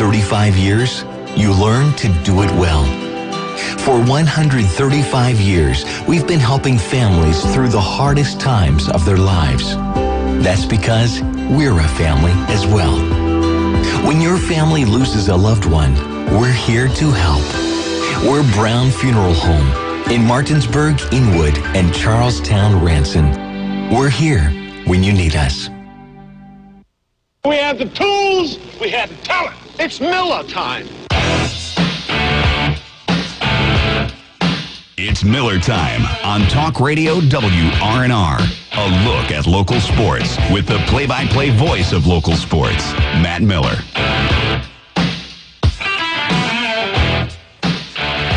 135 years, you learn to do it well. For 135 years, we've been helping families through the hardest times of their lives. That's because we're a family as well. When your family loses a loved one, we're here to help. We're Brown Funeral Home in Martinsburg, Inwood, and Charlestown, Ranson. We're here when you need us. We have the tools, we have the talent. It's Miller time. It's Miller time on Talk Radio WRNR. A look at local sports with the play-by-play voice of local sports, Matt Miller.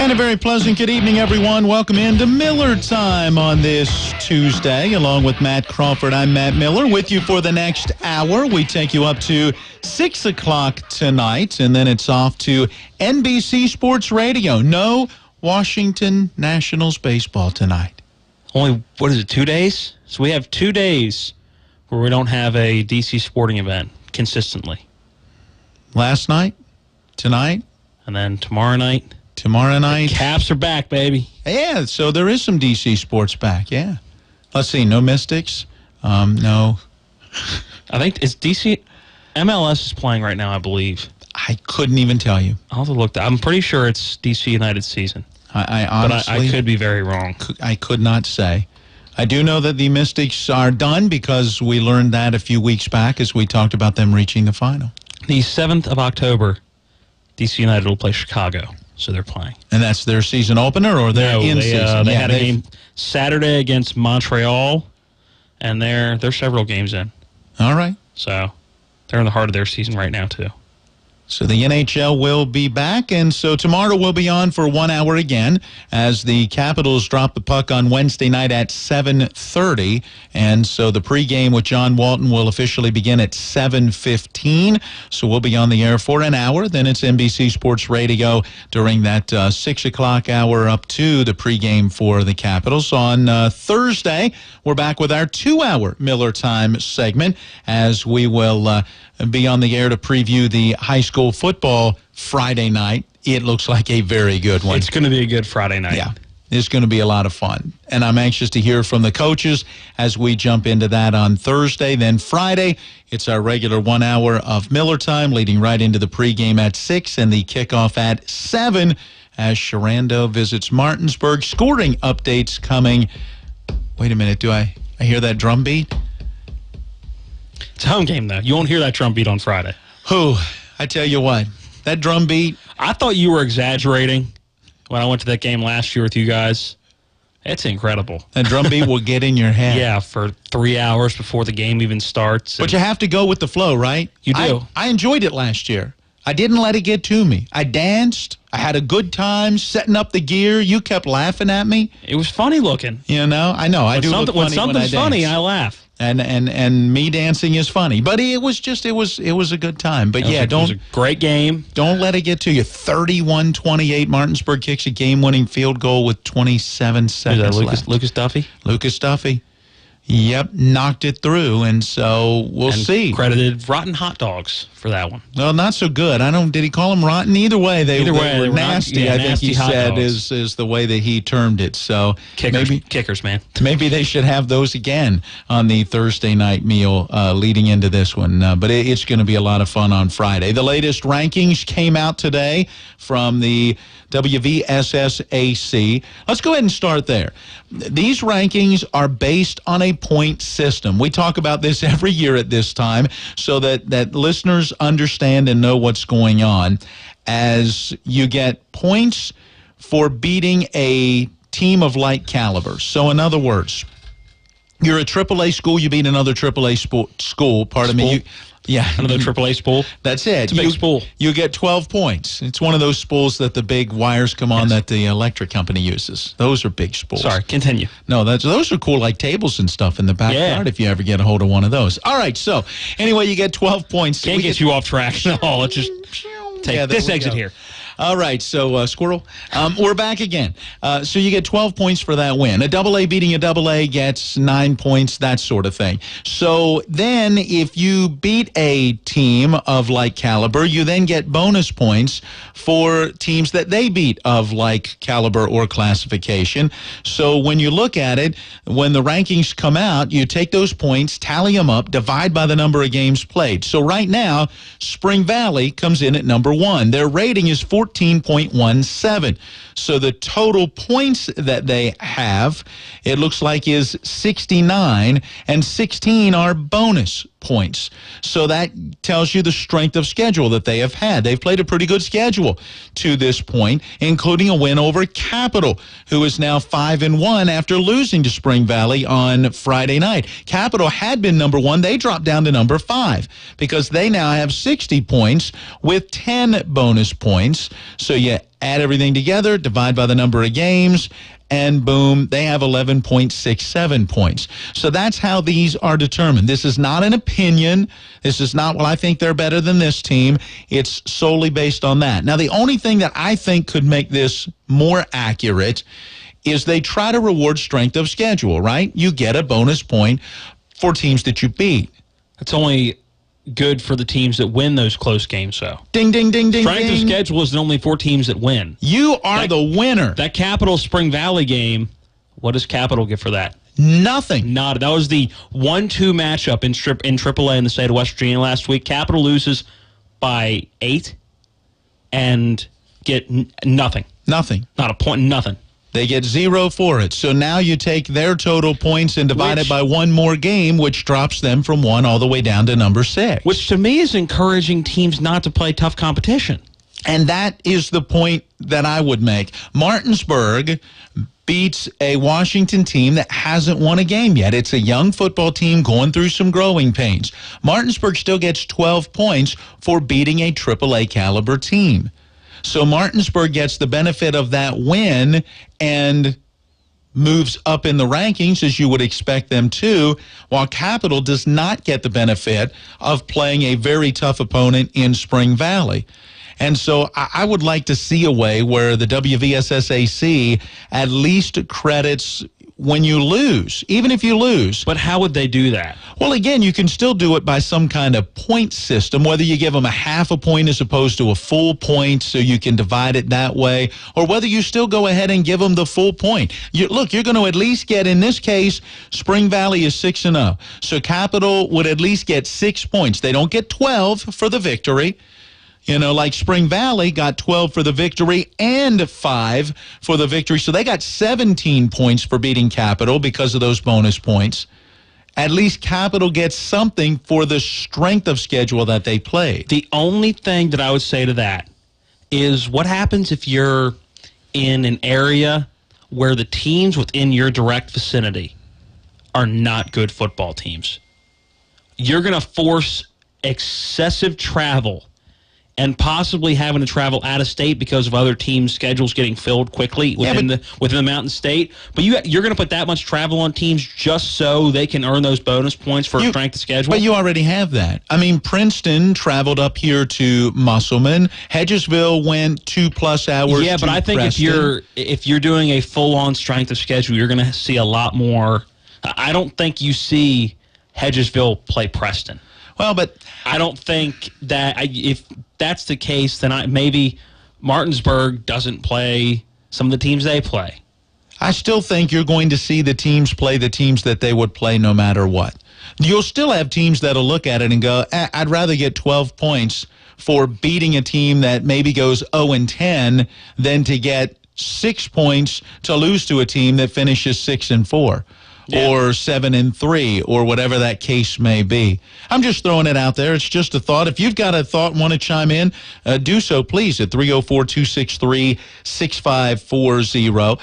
And a very pleasant good evening, everyone. Welcome into Miller Time on this Tuesday. Along with Matt Crawford, I'm Matt Miller. With you for the next hour. We take you up to 6 o'clock tonight, and then it's off to NBC Sports Radio. No Washington Nationals baseball tonight. Only, 2 days? So we have 2 days where we don't have a DC sporting event consistently. Last night, tonight, and then tomorrow night. The Caps are back, baby. Yeah, so there is some DC sports back, yeah. Let's see, no Mystics, no. I think it's DC, MLS is playing right now, I believe. I couldn't even tell you. I'll have to look. I'm pretty sure it's DC United season. I honestly... But I could be very wrong. I could not say. I do know that the Mystics are done because we learned that a few weeks back as we talked about them reaching the final. The 7th of October, DC United will play Chicago. So they're playing. And that's their season opener, or they're in season? They had a game Saturday against Montreal, and they're several games in. All right. So they're in the heart of their season right now, too. So the NHL will be back, and so tomorrow we'll be on for 1 hour again as the Capitals drop the puck on Wednesday night at 7:30, and so the pregame with John Walton will officially begin at 7:15. So we'll be on the air for an hour. Then it's NBC Sports Radio during that 6 o'clock hour up to the pregame for the Capitals. On Thursday, we're back with our 2-hour Miller Time segment as we will be on the air to preview the high school football Friday night. It looks like a very good one. It's going to be a good Friday night. Yeah, it's going to be a lot of fun. And I'm anxious to hear from the coaches as we jump into that on Thursday. Then Friday, it's our regular 1 hour of Miller Time, leading right into the pregame at 6 and the kickoff at 7 as Sharando visits Martinsburg. Scoring updates coming. Wait a minute, do I hear that drum beat? It's a home game, though. You won't hear that drum beat on Friday. I tell you what, that drum beat. I thought you were exaggerating when I went to that game last year with you guys. It's incredible. That drum beat will get in your head. Yeah, for 3 hours before the game even starts. But you have to go with the flow, right? You do. I enjoyed it last year. I didn't let it get to me. I danced. I had a good time setting up the gear. You kept laughing at me. It was funny looking. You know, I know. I do look funny when something's funny, I laugh. And me dancing is funny, but it was a good time. But it was a great game. Don't let it get to you. 31-28. Martinsburg kicks a game-winning field goal with 27 seconds left. Lucas Duffy. Lucas Duffy. Yep, knocked it through, and so we'll see. Credited rotten hot dogs for that one. Well, not so good. Did he call them rotten? Either way, they were nasty. I think he said is the way that he termed it. So kickers, man. Maybe they should have those again on the Thursday night meal leading into this one. But it's going to be a lot of fun on Friday. The latest rankings came out today from the WVSSAC. Let's go ahead and start there. These rankings are based on a point system. We talk about this every year at this time so that listeners understand and know what's going on as you get points for beating a team of like caliber. So in other words, you're a AAA school, you beat another AAA school. Pardon me. Another AAA spool. That's it. It's a big spool. You get 12 points. It's one of those spools that the big wires come on that the electric company uses. Those are big spools. Sorry, continue. No, those are cool, like tables and stuff in the backyard if you ever get a hold of one of those. All right, so anyway, you get 12 points. Can't get you off track at all. Let's just take this exit here. All right, so Squirrel, we're back again. So you get 12 points for that win. A AA beating a AA gets 9 points, that sort of thing. So then if you beat a team of like caliber, you then get bonus points for teams that they beat of like caliber or classification. So when you look at it, when the rankings come out, you take those points, tally them up, divide by the number of games played. So right now, Spring Valley comes in at number 1. Their rating is 14.17. So the total points that they have, it looks like, is 69, and 16 are bonus points. So that tells you the strength of schedule that they have had. They've played a pretty good schedule to this point, including a win over Capital, who is now 5-1 after losing to Spring Valley on Friday night. Capital had been number 1. They dropped down to number 5 because they now have 60 points with 10 bonus points. So you add everything together, divide by the number of games, and boom, they have 11.67 points. So that's how these are determined. This is not an opinion. This is not, well, I think they're better than this team. It's solely based on that. Now, the only thing that I think could make this more accurate is they try to reward strength of schedule, right? You get a bonus point for teams that you beat. It's only good for the teams that win those close games, though. Ding, ding, ding, ding, Strength ding. of schedule is only 4 teams that win. You are the winner. That Capital Spring Valley game, what does Capital get for that? Nothing. Not. That was the 1-2 matchup in AAA in the state of West Virginia last week. Capital loses by 8 and get nothing. Nothing. Not a point, nothing. They get 0 for it. So now you take their total points and divide it by one more game, which drops them from 1 all the way down to number 6. Which to me is encouraging teams not to play tough competition. And that is the point that I would make. Martinsburg beats a Washington team that hasn't won a game yet. It's a young football team going through some growing pains. Martinsburg still gets 12 points for beating a AAA caliber team. So Martinsburg gets the benefit of that win and moves up in the rankings as you would expect them to, while Capital does not get the benefit of playing a very tough opponent in Spring Valley. And so I would like to see a way where the WVSSAC at least credits when you lose, even if you lose. But how would they do that? Well, again, you can still do it by some kind of point system, whether you give them a half a point as opposed to a full point so you can divide it that way, or whether you still go ahead and give them the full point. Look, you're going to at least get, in this case, Spring Valley is 6-0. So Capital would at least get 6 points. They don't get 12 for the victory. You know, like Spring Valley got 12 for the victory and 5 for the victory. So they got 17 points for beating Capital because of those bonus points. At least Capital gets something for the strength of schedule that they played. The only thing that I would say to that is what happens if you're in an area where the teams within your direct vicinity are not good football teams? You're going to force excessive travel and possibly having to travel out of state because of other teams' schedules getting filled quickly within the Mountain State. But you're going to put that much travel on teams just so they can earn those bonus points for strength of schedule? But you already have that. I mean, Princeton traveled up here to Musselman. Hedgesville went 2+ hours. Yeah, but I think if you're doing a full-on strength of schedule, you're going to see a lot more. I don't think you see Hedgesville play Preston. Well, but I don't think that if that's the case, then maybe Martinsburg doesn't play some of the teams they play. I still think you're going to see the teams play the teams that they would play no matter what. You'll still have teams that'll look at it and go, I'd rather get 12 points for beating a team that maybe goes 0-10 than to get 6 points to lose to a team that finishes 6-4. Yeah. Or 7-3, or whatever that case may be. I'm just throwing it out there. It's just a thought. If you've got a thought and want to chime in, do so, please, at 304-263-6540.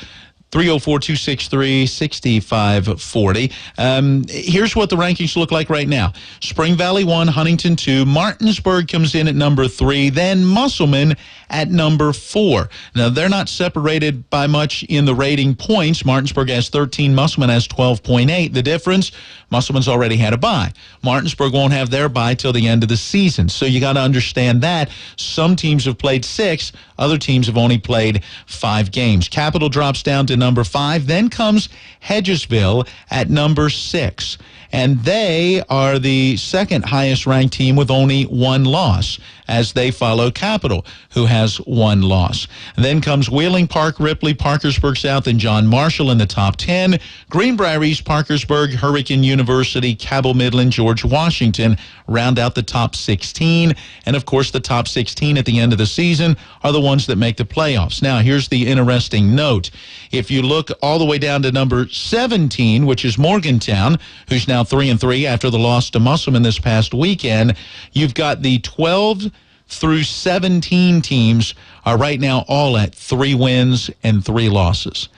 304-263-6540. Here's what the rankings look like right now. Spring Valley 1, Huntington 2, Martinsburg comes in at number 3, then Musselman at number 4. Now, they're not separated by much in the rating points. Martinsburg has 13, Musselman has 12.8. The difference, Musselman's already had a bye. Martinsburg won't have their bye till the end of the season. So you got to understand that. Some teams have played 6, other teams have only played 5 games. Capital drops down to number 5. Then comes Hedgesville at number 6. And they are the second highest ranked team with only 1 loss, as they follow Capital, who has 1 loss. And then comes Wheeling, Park, Ripley, Parkersburg South, and John Marshall in the top 10. Greenbrier East, Parkersburg, Hurricane University, Cabell Midland, George Washington round out the top 16. And, of course, the top 16 at the end of the season are the ones that make the playoffs. Now, here's the interesting note. If you look all the way down to number 17, which is Morgantown, who's now 3-3 after the loss to Musselman this past weekend, you've got the 12 through 17 teams are right now all at 3 wins and 3 losses,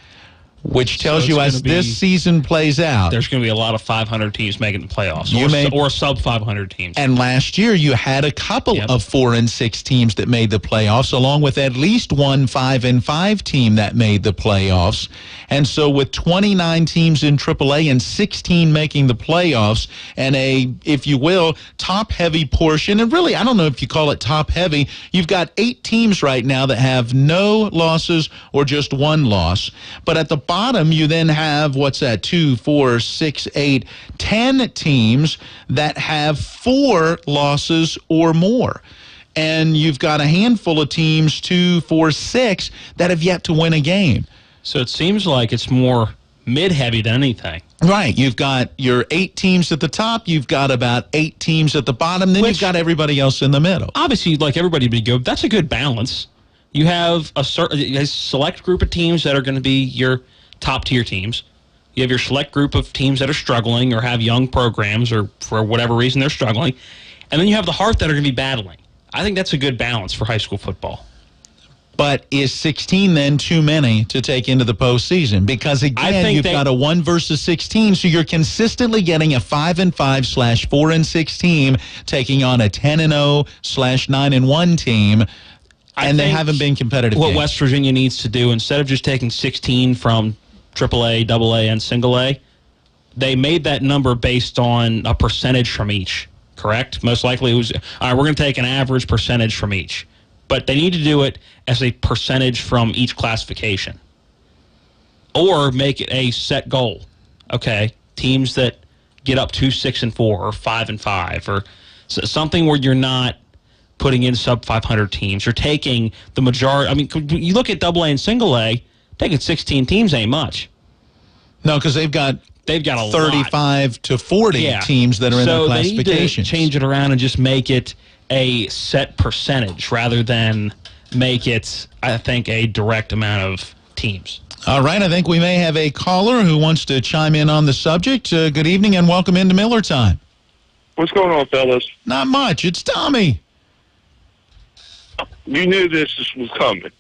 which tells you as this season plays out, there's going to be a lot of 500 teams making the playoffs, or sub 500 teams. And last year you had a couple of 4 and 6 teams that made the playoffs, along with at least one 5 and 5 team that made the playoffs. And so with 29 teams in AAA and 16 making the playoffs, and a, if you will, top-heavy portion, and really I don't know if you call it top-heavy, you've got 8 teams right now that have no losses or just 1 loss. But at the bottom, you then have, what's that, 2, 4, 6, 8, 10 teams that have 4 losses or more. And you've got a handful of teams, 2, 4, 6, that have yet to win a game. So it seems like it's more mid-heavy than anything. Right. You've got your 8 teams at the top. You've got about 8 teams at the bottom. Then you've got everybody else in the middle. Obviously, like everybody would go, that's a good balance. You have a select group of teams that are going to be your top-tier teams. You have your select group of teams that are struggling or have young programs or for whatever reason they're struggling. And then you have the heart that are going to be battling. I think that's a good balance for high school football. But is 16 then too many to take into the postseason? Because, again, you've got a 1 versus 16, so you're consistently getting a 5-5/4-6 team taking on a 10-0/9-1 team, and they haven't been competitive What games. West Virginia needs to do, instead of just taking 16 from AAA, AA, and single A, they made that number based on a percentage from each, correct? Most likely it was, all right, we're going to take an average percentage from each. But they need to do it as a percentage from each classification. Or make it a set goal. Okay, teams that get up to 6-4 or 5-5 or something where you're not putting in sub 500 teams. You're taking the majority. I mean, you look at AA and single A, taking 16 teams ain't much. No, because they've got a 35 to 40 teams that are in their classifications. So they need to change it around and just make it a set percentage rather than make it, I think, a direct amount of teams. All right, I think we may have a caller who wants to chime in on the subject. Good evening and welcome into Miller Time. What's going on, fellas? Not much. It's Tommy. You knew this was coming.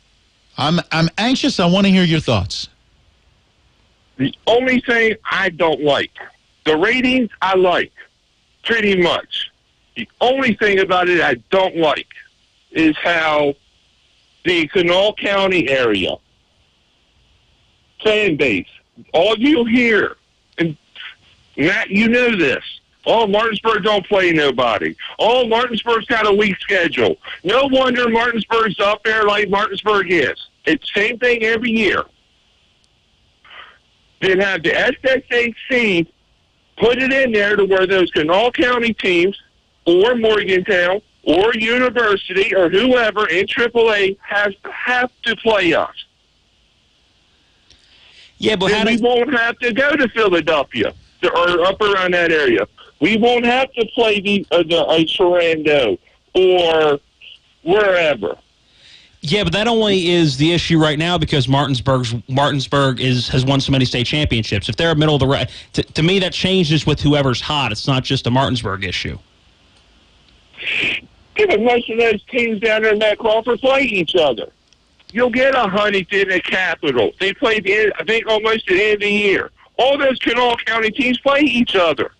I'm anxious. I want to hear your thoughts. The only thing I don't like, the ratings I like, pretty much. The only thing about it I don't like is how the Kanawha County area fan base, all you hear, and Matt, you know this, oh, Martinsburg don't play nobody. Oh, Martinsburg's got a weak schedule. No wonder Martinsburg's up there like Martinsburg is. It's the same thing every year. Then have the SSAC put it in there to where those Kanawha County teams or Morgantown or University or whoever in AAA have to play us. Yeah, but we won't have to go to Philadelphia or up around that area. We won't have to play the Sharando or wherever. Yeah, but that only is the issue right now because Martinsburg has won so many state championships. If they're middle of the to me, that changes with whoever's hot. It's not just a Martinsburg issue. Yeah, but most of those teams down there in Matt Crawford play each other. You'll get a Huntington, a Capital. They play, I think, almost at the end of the year. All those Kanawha County teams play each other.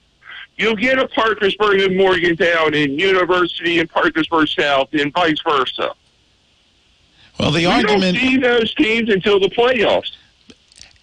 You'll get a Parkersburg and Morgantown and University and Parkersburg South and vice versa. Well, the We argument... don't see those teams until the playoffs.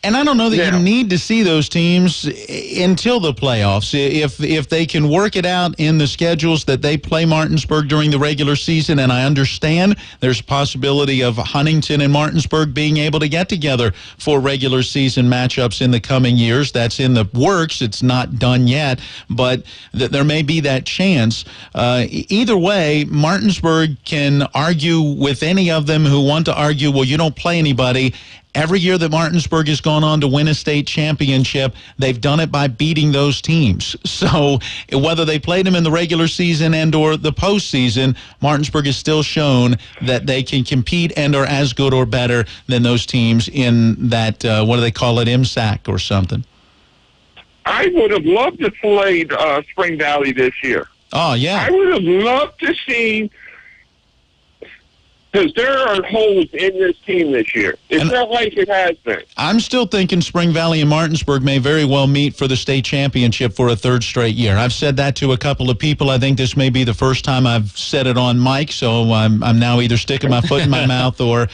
And I don't know that Yeah. you need to see those teams until the playoffs. If they can work it out in the schedules that they play Martinsburg during the regular season, and I understand there's a possibility of Huntington and Martinsburg being able to get together for regular season matchups in the coming years. That's in the works. It's not done yet, but there may be that chance. Either way, Martinsburg can argue with any of them who want to argue, well, you don't play anybody. Every year that Martinsburg has gone on to win a state championship, they've done it by beating those teams. So whether they played them in the regular season and or the postseason, Martinsburg has still shown that they can compete and are as good or better than those teams in that, what do they call it, MSAC or something. I would have loved to play Spring Valley this year. Oh, yeah. I would have loved to see, because there are holes in this team this year. It's not like it has been. I'm still thinking Spring Valley and Martinsburg may very well meet for the state championship for a third straight year. I've said that to a couple of people. I think this may be the first time I've said it on mic, so I'm now either sticking my foot in my mouth or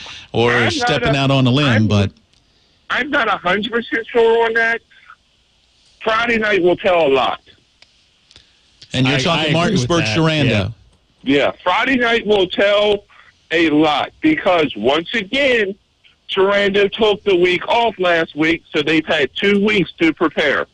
stepping out on a limb. But I'm not 100% sure on that. Friday night will tell a lot. And you're I talking agree Martinsburg, with that, Sharando. Yeah, Friday night will tell a lot because, once again, Sharando took the week off last week, so they've had 2 weeks to prepare.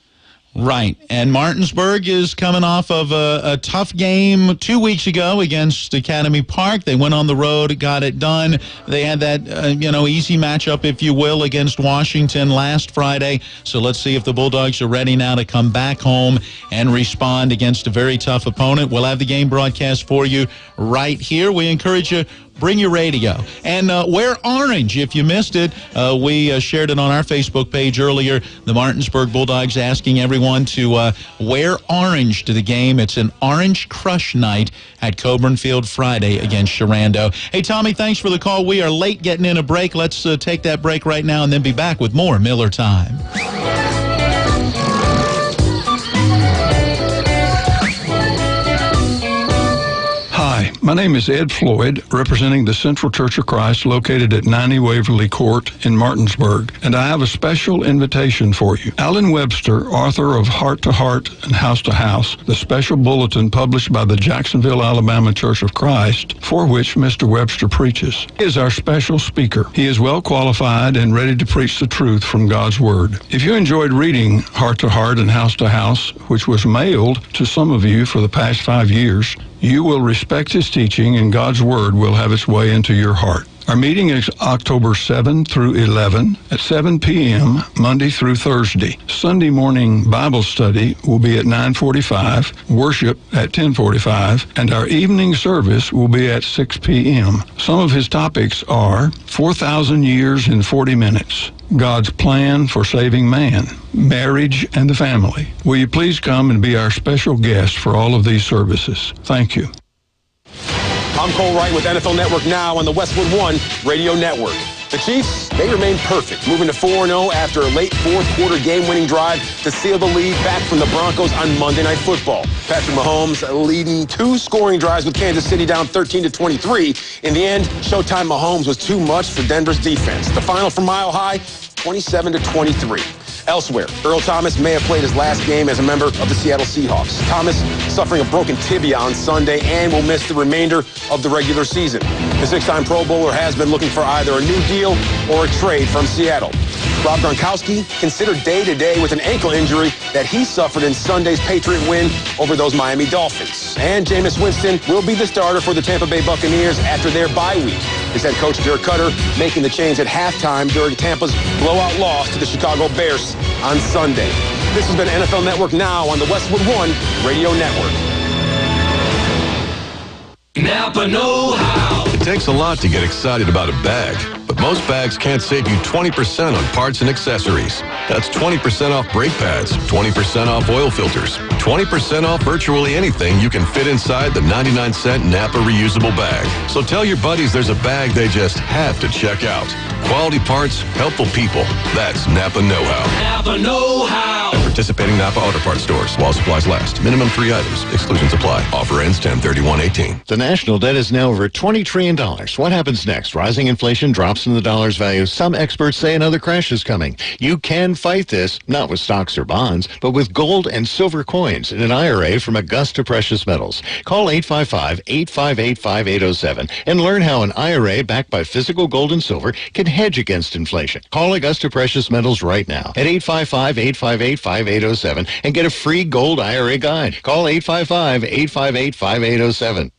Right. And Martinsburg is coming off of a tough game 2 weeks ago against Academy Park. They went on the road, got it done. They had that, easy matchup, if you will, against Washington last Friday. So let's see if the Bulldogs are ready now to come back home and respond against a very tough opponent. We'll have the game broadcast for you right here. We encourage you, bring your radio. And wear orange if you missed it. We shared it on our Facebook page earlier. The Martinsburg Bulldogs asking everyone to wear orange to the game. It's an Orange Crush night at Coburn Field Friday against Sharando. Hey, Tommy, thanks for the call. We are late getting in a break. Let's take that break right now and then be back with more Miller Time. Hi, my name is Ed Floyd, representing the Central Church of Christ located at 90 Waverly Court in Martinsburg, and I have a special invitation for you. Alan Webster, author of Heart to Heart and House to House, the special bulletin published by the Jacksonville, Alabama Church of Christ, for which Mr. Webster preaches, is our special speaker. He is well qualified and ready to preach the truth from God's Word. If you enjoyed reading Heart to Heart and House to House, which was mailed to some of you for the past 5 years, you will respect his teaching and God's Word will have its way into your heart. Our meeting is October 7 through 11 at 7 p.m. Monday through Thursday. Sunday morning Bible study will be at 9:45, worship at 10:45, and our evening service will be at 6 p.m. Some of his topics are 4,000 years in 40 minutes, God's plan for saving man, marriage, and the family. Will you please come and be our special guest for all of these services? Thank you. I'm Cole Wright with NFL Network Now on the Westwood One Radio Network. The Chiefs, they remain perfect, moving to 4-0 after a late fourth-quarter game-winning drive to seal the lead back from the Broncos on Monday Night Football. Patrick Mahomes leading 2 scoring drives with Kansas City down 13-23. In the end, Showtime Mahomes was too much for Denver's defense. The final from Mile High, 27-23. Elsewhere, Earl Thomas may have played his last game as a member of the Seattle Seahawks. Thomas suffering a broken tibia on Sunday and will miss the remainder of the regular season. The 6-time Pro Bowler has been looking for either a new deal or a trade from Seattle. Rob Gronkowski considered day-to-day with an ankle injury that he suffered in Sunday's Patriot win over those Miami Dolphins. And Jameis Winston will be the starter for the Tampa Bay Buccaneers after their bye week. His head coach, Dirk Cutter, making the change at halftime during Tampa's blowout loss to the Chicago Bears on Sunday. This has been NFL Network Now on the Westwood One Radio Network. Napa know-how. It takes a lot to get excited about a bag, but But most bags can't save you 20% on parts and accessories. That's 20% off brake pads, 20% off oil filters, 20% off virtually anything you can fit inside the 99-cent Napa reusable bag. So tell your buddies there's a bag they just have to check out. Quality parts, helpful people. That's Napa Know-How. Napa Know-How. At participating Napa Auto Parts stores while supplies last. Minimum 3 items. Exclusions apply. Offer ends 10/31/18. The national debt is now over $20 trillion. What happens next? Rising inflation, drops in the dollar's value. Some experts say another crash is coming. You can fight this, not with stocks or bonds, but with gold and silver coins in an IRA from Augusta Precious Metals. Call 855-858-5807 and learn how an IRA backed by physical gold and silver can hedge against inflation. Call Augusta Precious Metals right now at 855-858-5807 and get a free gold IRA guide. Call 855-858-5807.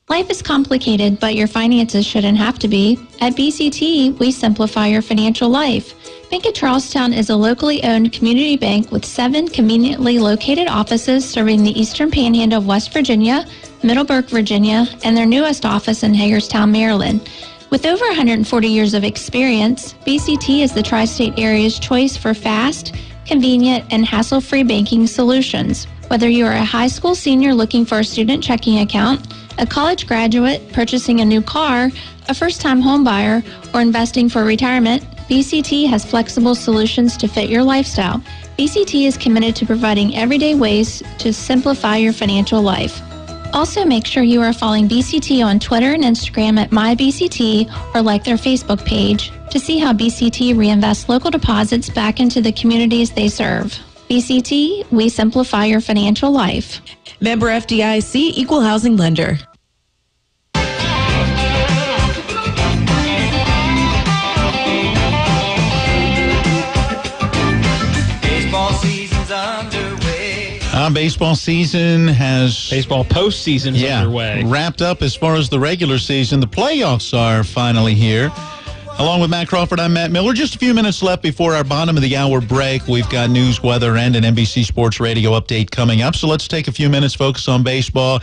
Life is complicated, but your finances shouldn't have to be. At BCT, we simplify your financial life. Bank of Charlestown is a locally owned community bank with 7 conveniently located offices serving the Eastern Panhandle of West Virginia, Middleburg, Virginia, and their newest office in Hagerstown, Maryland. With over 140 years of experience, BCT is the tri-state area's choice for fast, convenient, and hassle-free banking solutions. Whether you are a high school senior looking for a student checking account, a college graduate purchasing a new car, a first-time home buyer, or investing for retirement, BCT has flexible solutions to fit your lifestyle. BCT is committed to providing everyday ways to simplify your financial life. Also, make sure you are following BCT on Twitter and Instagram at MyBCT or like their Facebook page to see how BCT reinvests local deposits back into the communities they serve. BCT, we simplify your financial life. Member FDIC, Equal Housing Lender. Baseball season's underway. Baseball season has... Baseball postseason is underway. Wrapped up as far as the regular season. The playoffs are finally here. Along with Matt Crawford, I'm Matt Miller. Just a few minutes left before our bottom of the hour break. We've got news, weather, and an NBC Sports Radio update coming up. So let's take a few minutes, focus on baseball.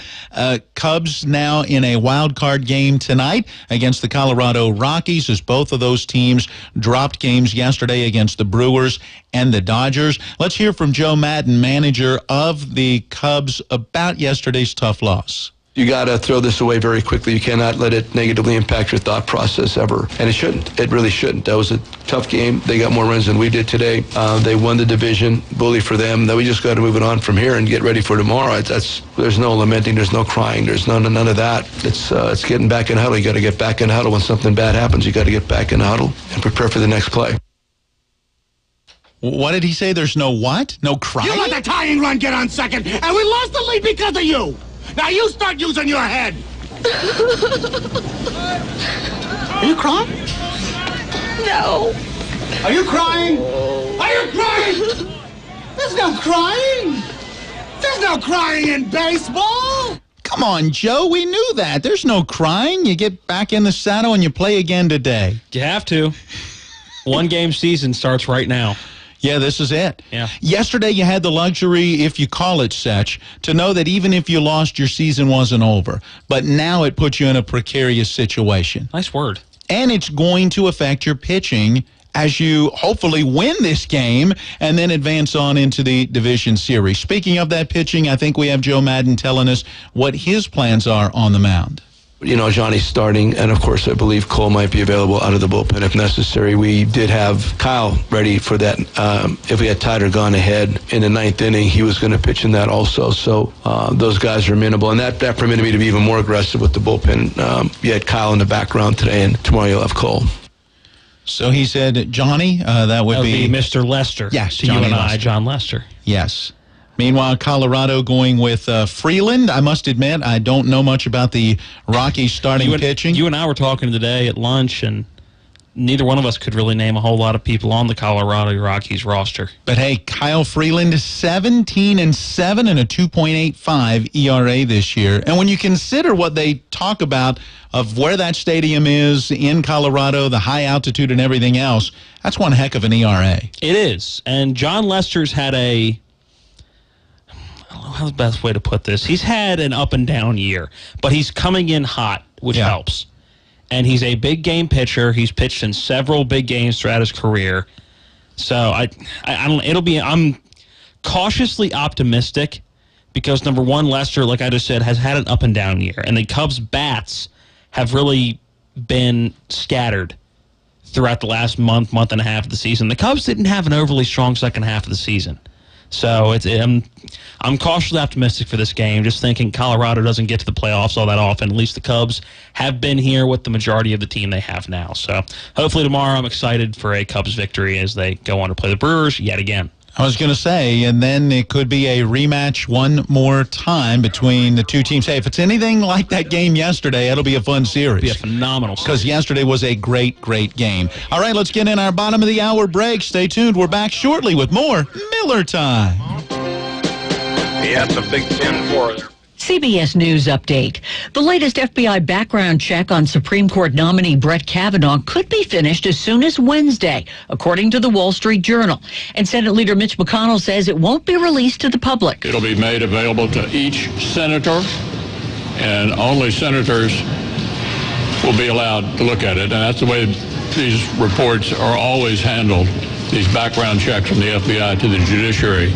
Cubs now in a wild card game tonight against the Colorado Rockies, as both of those teams dropped games yesterday against the Brewers and the Dodgers. Let's hear from Joe Madden, manager of the Cubs, about yesterday's tough loss. You got to throw this away very quickly. You cannot let it negatively impact your thought process ever. And it shouldn't. It really shouldn't. That was a tough game. They got more runs than we did today. They won the division. Bully for them. Then we just got to move it on from here and get ready for tomorrow. There's no lamenting. There's no crying. There's none of that. It's getting back in huddle. You got to get back in huddle. When something bad happens, you got to get back in huddle and prepare for the next play. What did he say? There's no what? No crying? You let the tying run get on second, and we lost the lead because of you. Now you start using your head. Are you crying? No. Are you crying? Are you crying? There's no crying. There's no crying in baseball. Come on, Joe. We knew that. There's no crying. You get back in the saddle and you play again today. You have to. One-game season starts right now. Yeah, this is it. Yeah. Yesterday you had the luxury, if you call it such, to know that even if you lost, your season wasn't over. But now it puts you in a precarious situation. Nice word. And it's going to affect your pitching as you hopefully win this game and then advance on into the division series. Speaking of that pitching, I think we have Joe Madden telling us what his plans are on the mound. You know, Johnny's starting, and of course I believe Cole might be available out of the bullpen if necessary. We did have Kyle ready for that. If we had tied or gone ahead in the 9th inning, he was going to pitch in that also. So those guys are amenable, and that permitted me to be even more aggressive with the bullpen. You had Kyle in the background today, and tomorrow you'll have Cole. So he said, Johnny, that would be Mr. Lester. Yes, to Johnny you and Lester. I, John Lester. Yes. Meanwhile, Colorado going with Freeland. I must admit, I don't know much about the Rockies starting pitching. You and I were talking today at lunch, and neither one of us could really name a whole lot of people on the Colorado Rockies roster. But hey, Kyle Freeland, 17-7 and a 2.85 ERA this year. And when you consider what they talk about of where that stadium is in Colorado, the high altitude and everything else, that's one heck of an ERA. It is. And John Lester's had I don't know how the best way to put this. He's had an up and down year, but he's coming in hot, which helps. and he's a big game pitcher. He's pitched in several big games throughout his career. So I'm cautiously optimistic because, number one, Lester, like I just said, has had an up and down year, and the Cubs' bats have really been scattered throughout the last month and a half of the season. The Cubs didn't have an overly strong second half of the season. So I'm cautiously optimistic for this game, just thinking Colorado doesn't get to the playoffs all that often. At least the Cubs have been here with the majority of the team they have now. So hopefully tomorrow I'm excited for a Cubs victory as they go on to play the Brewers yet again. I was going to say, and then it could be a rematch one more time between the two teams. Hey, if it's anything like that game yesterday, it'll be a fun series. It'll be a phenomenal series. Because yesterday was a great, great game. All right, let's get in our bottom of the hour break. Stay tuned. We're back shortly with more Miller Time. He had some Big Ten for there. CBS News update. The latest FBI background check on Supreme Court nominee Brett Kavanaugh could be finished as soon as Wednesday, according to the Wall Street Journal. And Senate Leader Mitch McConnell says it won't be released to the public. It'll be made available to each senator, and only senators will be allowed to look at it. And that's the way these reports are always handled, these background checks from the FBI to the Judiciary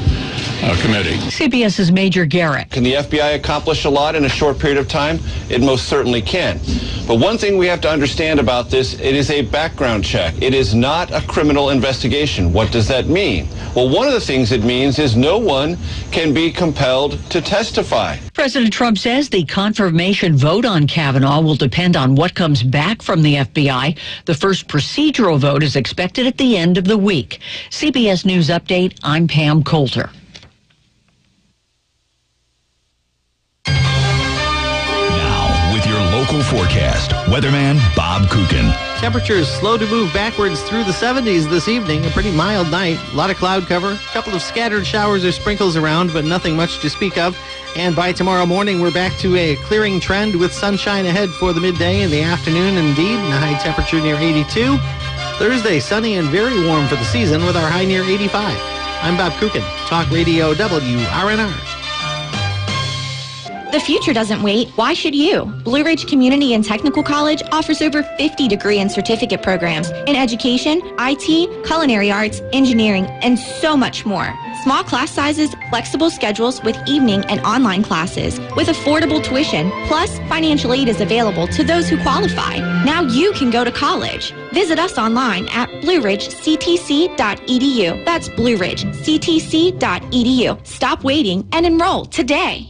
Committee. CBS's Major Garrett. Can the FBI accomplish a lot in a short period of time? It most certainly can. But one thing we have to understand about this, it is a background check. It is not a criminal investigation. What does that mean? Well, one of the things it means is no one can be compelled to testify. President Trump says the confirmation vote on Kavanaugh will depend on what comes back from the FBI. The first procedural vote is expected at the end of the week. CBS News Update, I'm Pam Coulter. Local forecast. Weatherman Bob Kukin. Temperatures slow to move backwards through the 70s this evening. A pretty mild night. A lot of cloud cover. A couple of scattered showers or sprinkles around, but nothing much to speak of. And by tomorrow morning, we're back to a clearing trend with sunshine ahead for the midday and the afternoon indeed. And a high temperature near 82. Thursday, sunny and very warm for the season with our high near 85. I'm Bob Kukin. Talk Radio WRNR. The future doesn't wait. Why should you? Blue Ridge Community and Technical College offers over 50 degree and certificate programs in education, IT, culinary arts, engineering, and so much more. Small class sizes, flexible schedules with evening and online classes, with affordable tuition, plus financial aid is available to those who qualify. Now you can go to college. Visit us online at blueridgectc.edu. That's blueridgectc.edu. Stop waiting and enroll today.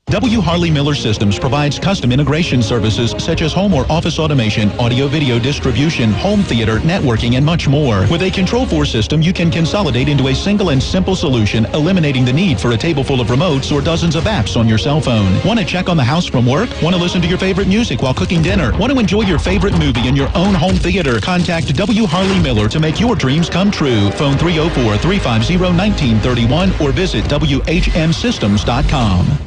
W. Harley Miller Systems provides custom integration services such as home or office automation, audio-video distribution, home theater, networking, and much more. With a Control4 system, you can consolidate into a single and simple solution, eliminating the need for a table full of remotes or dozens of apps on your cell phone. Want to check on the house from work? Want to listen to your favorite music while cooking dinner? Want to enjoy your favorite movie in your own home theater? Contact W. Harley Miller to make your dreams come true. Phone 304-350-1931 or visit WHMSystems.com.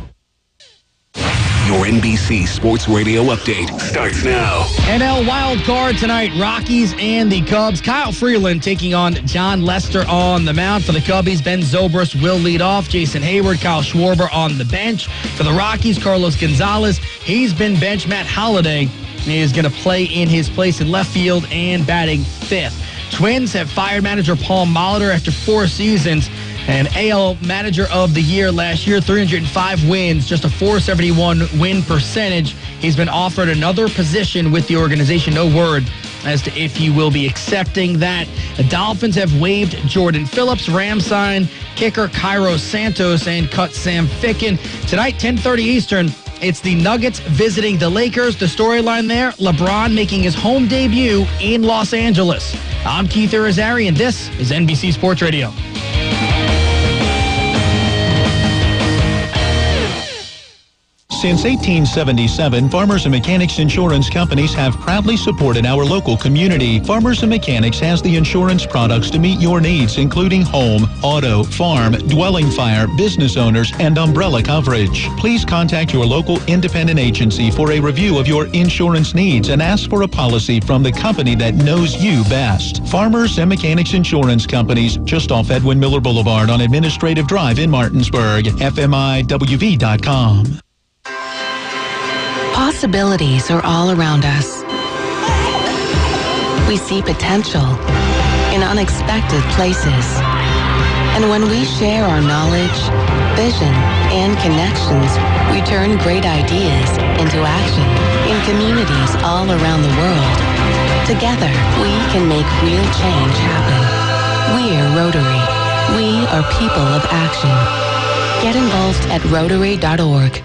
Your NBC Sports Radio update starts now. NL wild card tonight, Rockies and the Cubs. Kyle Freeland taking on John Lester on the mound. For the Cubbies, Ben Zobrist will lead off. Jason Hayward, Kyle Schwarber on the bench. For the Rockies, Carlos Gonzalez, he's been benched. Matt Holliday is going to play in his place in left field and batting fifth. Twins have fired manager Paul Molitor after 4 seasons. And AL Manager of the Year last year, 305 wins, just a .471 win percentage. He's been offered another position with the organization. No word as to if he will be accepting that. The Dolphins have waived Jordan Phillips. Rams signed kicker Cairo Santos and cut Sam Ficken. Tonight, 10:30 Eastern, it's the Nuggets visiting the Lakers. The storyline there, LeBron making his home debut in Los Angeles. I'm Keith Irizarry, and this is NBC Sports Radio. Since 1877, Farmers and Mechanics insurance companies have proudly supported our local community. Farmers and Mechanics has the insurance products to meet your needs, including home, auto, farm, dwelling fire, business owners, and umbrella coverage. Please contact your local independent agency for a review of your insurance needs and ask for a policy from the company that knows you best. Farmers and Mechanics Insurance Companies, just off Edwin Miller Boulevard on Administrative Drive in Martinsburg. FMIWV.com. Possibilities are all around us. We see potential in unexpected places. And when we share our knowledge, vision, and connections, we turn great ideas into action in communities all around the world. Together, we can make real change happen. We're Rotary. We are people of action. Get involved at Rotary.org.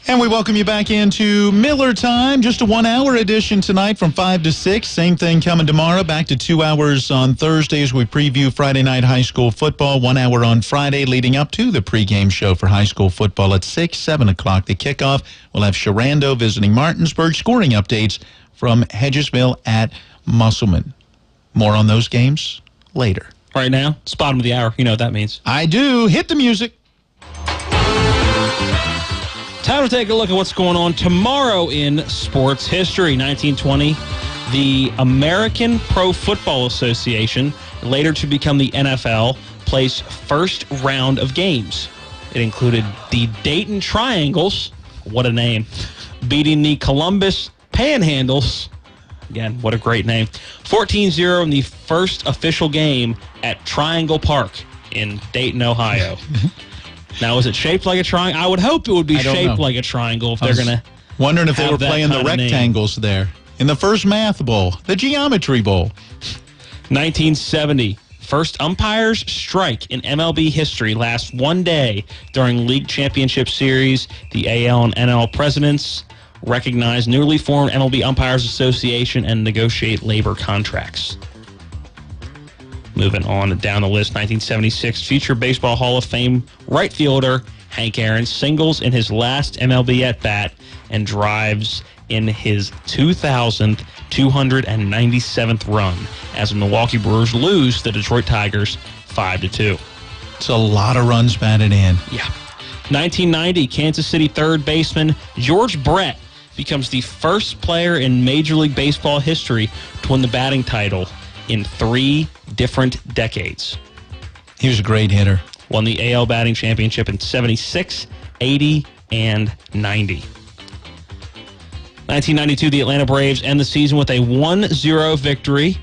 And we welcome you back into Miller Time. Just a 1 hour edition tonight from 5 to 6. Same thing coming tomorrow. Back to 2 hours on Thursday as we preview Friday night high school football. 1 hour on Friday leading up to the pregame show for high school football at 6, 7 o'clock. The kickoff. We'll have Sharando visiting Martinsburg. Scoring updates from Hedgesville at Musselman. More on those games later. Right now, it's bottom of the hour. You know what that means. I do. Hit the music. Time to take a look at what's going on tomorrow in sports history. 1920, the American Pro Football Association, later to become the NFL, plays first round of games. It included the Dayton Triangles, what a name, beating the Columbus Panhandles. Again, what a great name. 14-0 in the first official game at Triangle Park in Dayton, Ohio. Now, is it shaped like a triangle? I would hope it would be shaped like a triangle if they're going to. Wondering if they were playing the rectangles there. In the first Math Bowl, the Geometry Bowl. 1970, first umpires strike in MLB history lasts 1 day during League Championship Series. The AL and NL presidents recognize newly formed MLB Umpires Association and negotiate labor contracts. Moving on down the list, 1976, future Baseball Hall of Fame right fielder Hank Aaron singles in his last MLB at-bat and drives in his 2,297th run as the Milwaukee Brewers lose the Detroit Tigers 5-2. It's a lot of runs batted in. Yeah. 1990, Kansas City third baseman George Brett becomes the first player in Major League Baseball history to win the batting title in 3 different decades. He was a great hitter. Won the AL batting championship in 76, 80, and 90. 1992, the Atlanta Braves end the season with a 1-0 victory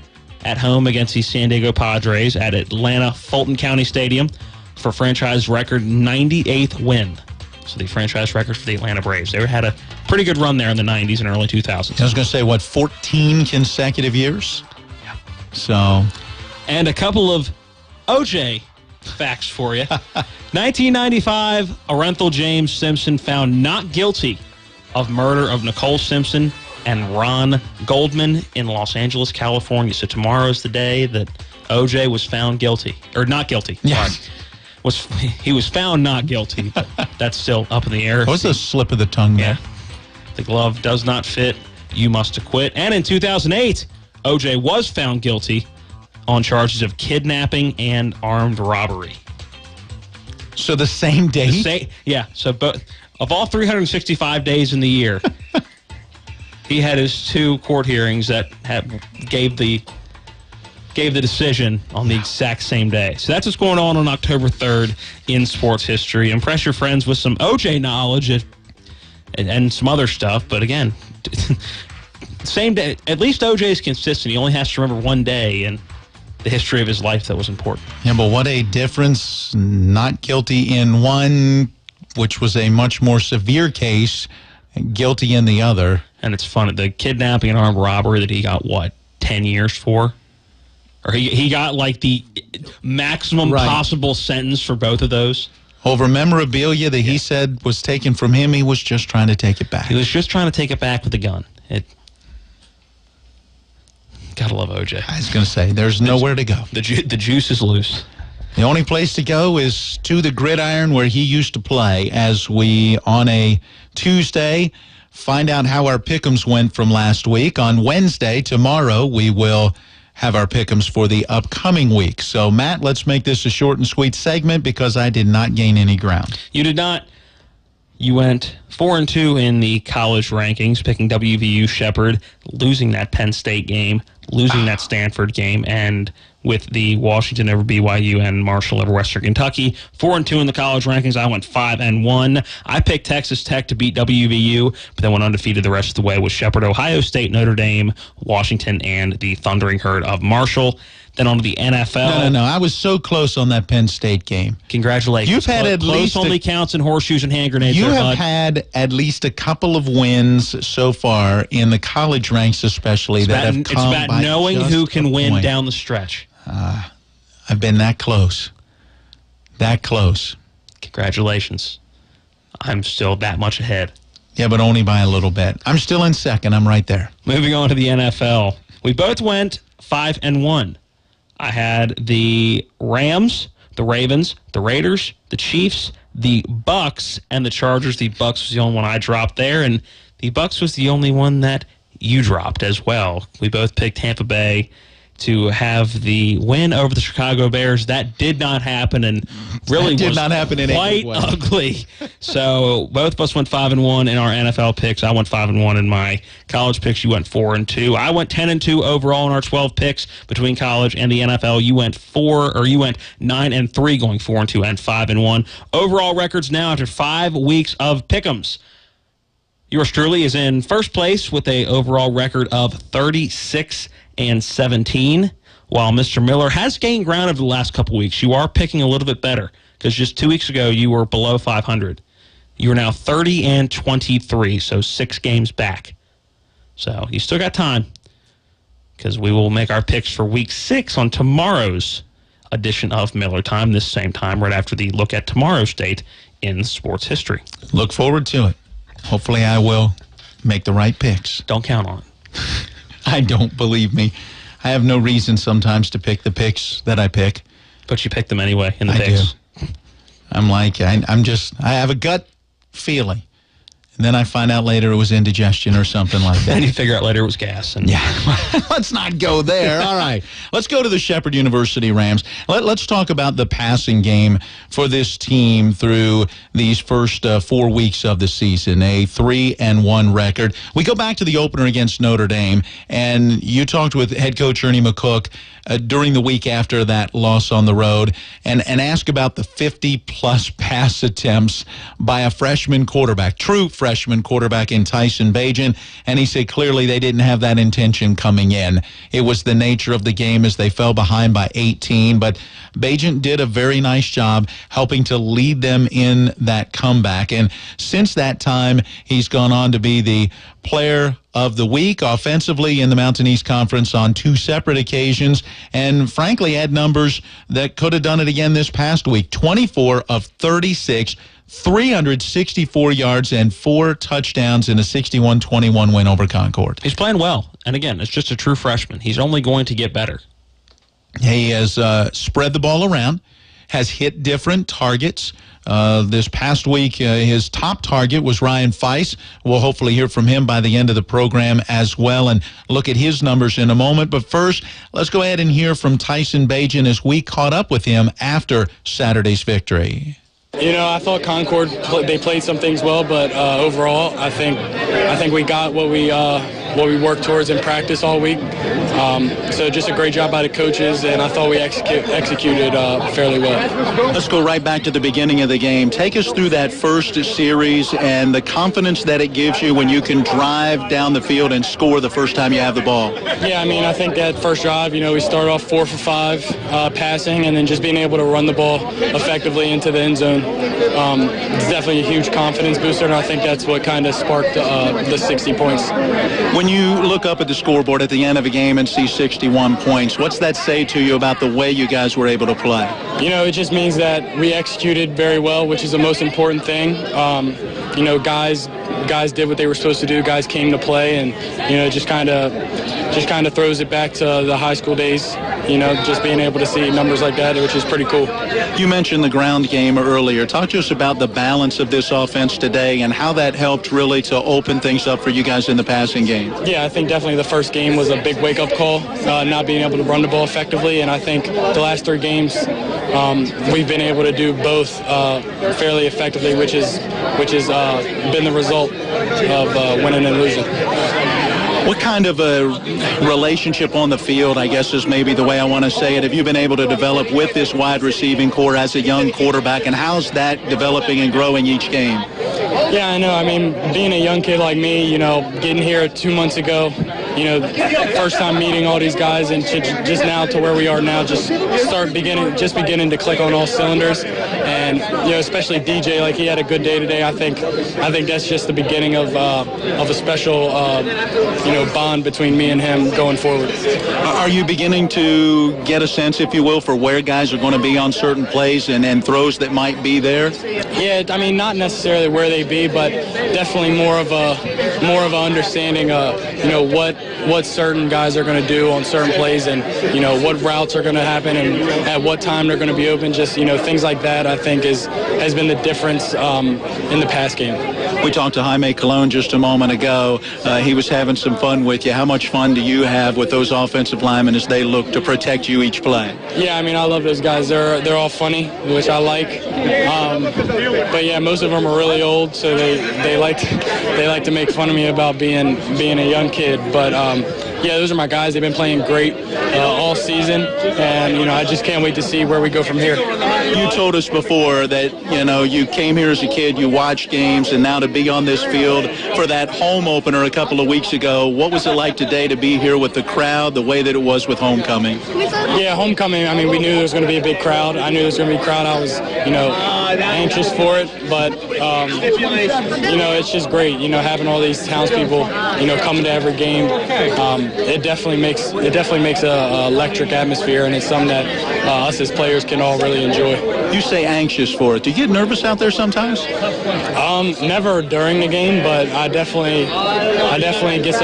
at home against the San Diego Padres at Atlanta Fulton County Stadium for franchise record 98th win. So the franchise record for the Atlanta Braves. They had a pretty good run there in the 90s and early 2000s. I was going to say, 14 consecutive years? Yeah. So. And a couple of OJ facts for you. 1995, Orenthal James Simpson found not guilty of murder of Nicole Simpson and Ron Goldman in Los Angeles, California. So tomorrow is the day that OJ was found guilty. Or not guilty. Yes. Sorry. He was found not guilty, but that's still up in the air. That was a slip of the tongue there. Yeah. The glove does not fit. You must acquit. And in 2008, OJ was found guilty on charges of kidnapping and armed robbery. So the same day? Yeah. So of all 365 days in the year, he had his 2 court hearings that gave the decision on the exact same day. So that's what's going on October 3rd in sports history. Impress your friends with some OJ knowledge and some other stuff. But again, same day. At least OJ is consistent. He only has to remember one day and the history of his life that was important. Yeah, but what a difference. Not guilty in one, which was a much more severe case, and guilty in the other. And it's funny, the kidnapping and armed robbery that he got, 10 years for? Or he got like the maximum possible sentence for both of those. Over memorabilia that he said was taken from him, he was just trying to take it back. He was just trying to take it back with a gun. Gotta love OJ. I was going to say, there's nowhere to go. The juice is loose. The only place to go is to the gridiron where he used to play, as we, on a Tuesday, find out how our pick'ems went from last week. On Wednesday, tomorrow, we will have our pick'ems for the upcoming week. So, Matt, let's make this a short and sweet segment because I did not gain any ground. You did not. You went 4-2 in the college rankings, picking WVU Shepherd, losing that Penn State game, losing that Stanford game, and with the Washington over BYU and Marshall over Western Kentucky. 4-2 in the college rankings. I went 5-1. I picked Texas Tech to beat WVU, but then went undefeated the rest of the way with Shepherd, Ohio State, Notre Dame, Washington, and the Thundering Herd of Marshall. Then on to the NFL. No. I was so close on that Penn State game. Congratulations. You've had at least only counts in horseshoes and hand grenades. You have had at least a couple of wins so far in the college ranks, especially It's that about, have come it's about by knowing just who can a win point. down the stretch. I've been that close. That close. Congratulations. I'm still that much ahead. Yeah, but only by a little bit. I'm still in second. I'm right there. Moving on to the NFL. We both went 5-1. I had the Rams, the Ravens, the Raiders, the Chiefs, the Bucks, and the Chargers. The Bucks was the only one I dropped there, and the Bucks was the only one that you dropped as well. We both picked Tampa Bay to have the win over the Chicago Bears. That did not happen, and really did was not happen in quite any way. ugly. So both of us went 5-1 in our NFL picks. I went 5-1 in my college picks. You went 4-2. I went 10-2 overall in our 12 picks between college and the NFL. You went 9-3, going 4-2 and 5-1. Overall records now after 5 weeks of pick'ems. Yours truly is in first place with a overall record of 36-17, while Mr. Miller has gained ground over the last couple weeks. You are picking a little bit better because just 2 weeks ago you were below 500. You are now 30-23, so 6 games back. So you still got time because we will make our picks for Week 6 on tomorrow's edition of Miller Time, this same time, right after the look at tomorrow's date in sports history. Look forward to it. Hopefully I will make the right picks. Don't count on it. I don't, believe me. I have no reason sometimes to pick the picks that I pick. But you pick them anyway in the I picks. do. I'm like, I have a gut feeling. And then I find out later it was indigestion or something like that. And you figure out later it was gas. And yeah, let's not go there. All right, let's go to the Shepherd University Rams. Let's talk about the passing game for this team through these first 4 weeks of the season, a 3-1 record. We go back to the opener against Notre Dame, and you talked with head coach Ernie McCook during the week after that loss on the road and ask about the 50-plus pass attempts by a freshman quarterback, true freshman quarterback in Tyson Bagent, and he said clearly they didn't have that intention coming in. It was the nature of the game as they fell behind by 18, but Bagent did a very nice job helping to lead them in that comeback. And since that time, he's gone on to be the player of the week offensively in the Mountain East Conference on 2 separate occasions, and frankly had numbers that could have done it again this past week. 24 of 36, 364 yards and 4 touchdowns in a 61-21 win over Concord. He's playing well. And again, it's just a true freshman. He's only going to get better. He has spread the ball around, has hit different targets. This past week, his top target was Ryan Feiss. We'll hopefully hear from him by the end of the program as well and look at his numbers in a moment. But first, let's go ahead and hear from Tyson Bagent as we caught up with him after Saturday's victory. You know, I thought Concord, they played some things well, but overall, I think we got what we worked towards in practice all week. So just a great job by the coaches, and I thought we executed fairly well. Let's go right back to the beginning of the game. Take us through that first series and the confidence that it gives you when you can drive down the field and score the first time you have the ball. Yeah, I mean, I think that first drive, you know, we started off 4 for 5 passing, and then just being able to run the ball effectively into the end zone. It's definitely a huge confidence booster, and I think that's what kind of sparked the 60 points. When you look up at the scoreboard at the end of a game and see 61 points, what's that say to you about the way you guys were able to play? You know, it just means that we executed very well, which is the most important thing. You know, guys did what they were supposed to do. Guys came to play, and you know, just kind of throws it back to the high school days. You know, just being able to see numbers like that, which is pretty cool. You mentioned the ground game earlier. Talk to us about the balance of this offense today and how that helped really to open things up for you guys in the passing game. Yeah, I think definitely the first game was a big wake-up call, not being able to run the ball effectively, and I think the last 3 games we've been able to do both fairly effectively, which has been the result of winning and losing. What kind of a relationship on the field, I guess is maybe the way I want to say it, have you been able to develop with this wide receiving core as a young quarterback, and how's that developing and growing each game? Yeah, I know. I mean, being a young kid like me, getting here 2 months ago, first time meeting all these guys, and just now to where we are now, just beginning to click on all cylinders. And especially DJ, like he had a good day today. I think that's just the beginning of a special bond between me and him going forward. Are you beginning to get a sense, if you will, for where guys are going to be on certain plays and throws that might be there? Yeah, I mean, not necessarily where they be, but definitely more of a understanding what certain guys are going to do on certain plays, and what routes are going to happen and at what time they're going to be open. Just things like that, I think has been the difference in the pass game. We talked to Jaime Colon just a moment ago. He was having some fun with you. How much fun do you have with those offensive linemen as they look to protect you each play? Yeah, I mean, I love those guys. They're all funny, which I like. But yeah, most of them are really old, so they like to make fun of me about being a young kid. But yeah, those are my guys. They've been playing great all season, and I just can't wait to see where we go from here. You told us before that you came here as a kid, you watched games, and now to be on this field for that home opener a couple of weeks ago. What was it like today to be here with the crowd, the way that it was with homecoming? Yeah, homecoming. I mean, we knew there was going to be a big crowd. I knew there was going to be a crowd. I was anxious for it, but it's just great. Having all these townspeople coming to every game. It definitely makes a electric atmosphere, and it's something that us as players can all really enjoy. You say anxious for it. Do you get nervous out there sometimes? Never during the game, but I definitely get